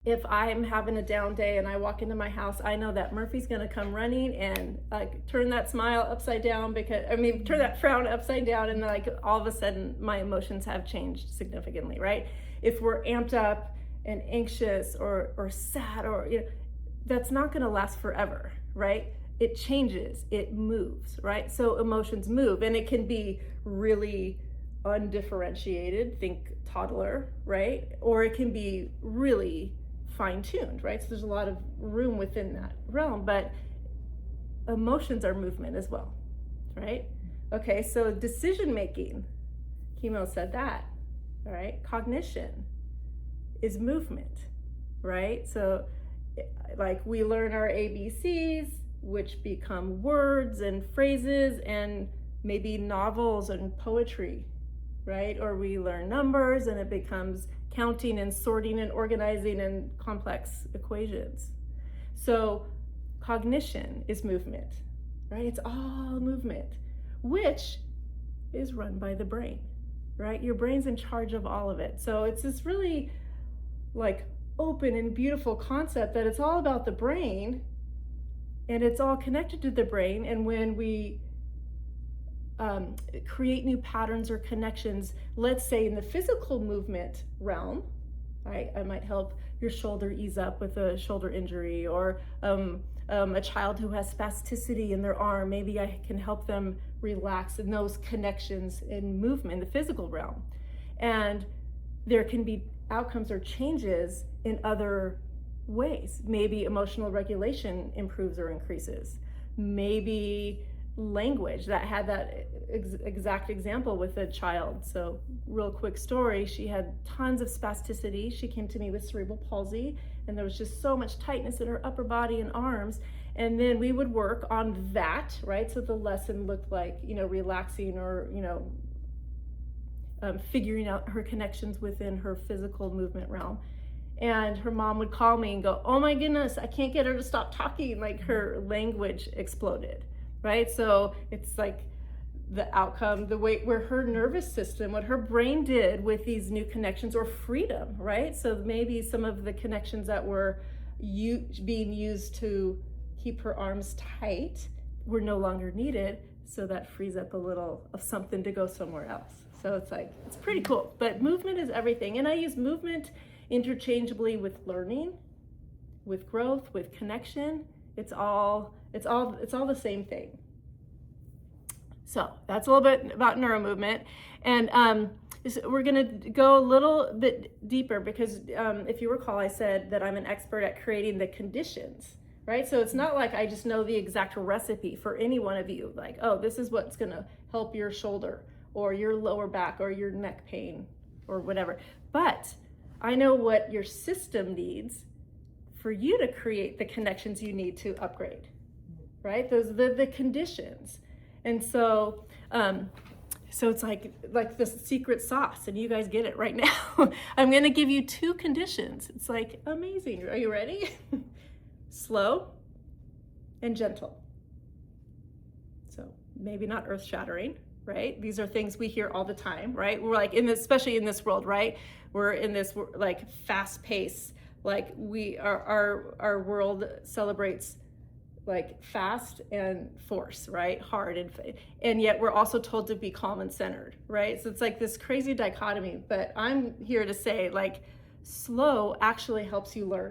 If I'm having a down day and I walk into my house, I know that Murphy's gonna come running and like turn that smile upside down turn that frown upside down, and like all of a sudden my emotions have changed significantly, right? If we're amped up and anxious or sad that's not gonna last forever, right? It changes, it moves, right? So emotions move, and it can be really undifferentiated, think toddler, right? Or it can be really fine-tuned, right? So there's a lot of room within that realm, but emotions are movement as well, right? Okay, so decision making, Chemo said that, all right? Cognition is movement, right? So like we learn our ABCs, which become words and phrases and maybe novels and poetry, right? Or we learn numbers and it becomes counting and sorting and organizing and complex equations. So cognition is movement, right? It's all movement, which is run by the brain, right? Your brain's in charge of all of it. So it's this really like open and beautiful concept that it's all about the brain and it's all connected to the brain. And when we create new patterns or connections, let's say in the physical movement realm, right? I might help your shoulder ease up with a shoulder injury, or a child who has spasticity in their arm, maybe I can help them relax in those connections in movement, in the physical realm. And there can be outcomes or changes in other ways. Maybe emotional regulation improves or increases. Maybe language, that had that exact example with a child. So real quick story, she had tons of spasticity. She came to me with cerebral palsy, and there was just so much tightness in her upper body and arms. And then we would work on that, right? So the lesson looked like, relaxing or, figuring out her connections within her physical movement realm. And her mom would call me and go, "Oh my goodness, I can't get her to stop talking." Like her language exploded, right? So it's like the outcome, the way where her nervous system, what her brain did with these new connections or freedom, right? So maybe some of the connections that were being used to keep her arms tight were no longer needed. So that frees up a little of something to go somewhere else. So it's pretty cool. But movement is everything. And I use movement interchangeably with learning, with growth, with connection. It's all the same thing. So that's a little bit about neuromovement. And we're gonna go a little bit deeper because if you recall, I said that I'm an expert at creating the conditions, right? So it's not like I just know the exact recipe for any one of you, like, oh, this is what's gonna help your shoulder or your lower back or your neck pain or whatever. But I know what your system needs for you to create the connections you need to upgrade, right? Those are the conditions. And so it's like the secret sauce, and you guys get it right now. I'm gonna give you 2 conditions. It's like amazing. Are you ready? Slow and gentle. So maybe not earth-shattering, right? These are things we hear all the time, right? We're like especially in this world, right? We're in this like fast pace, like our world celebrates like fast and force, right? Hard and yet we're also told to be calm and centered, right? So it's like this crazy dichotomy, but I'm here to say like slow actually helps you learn.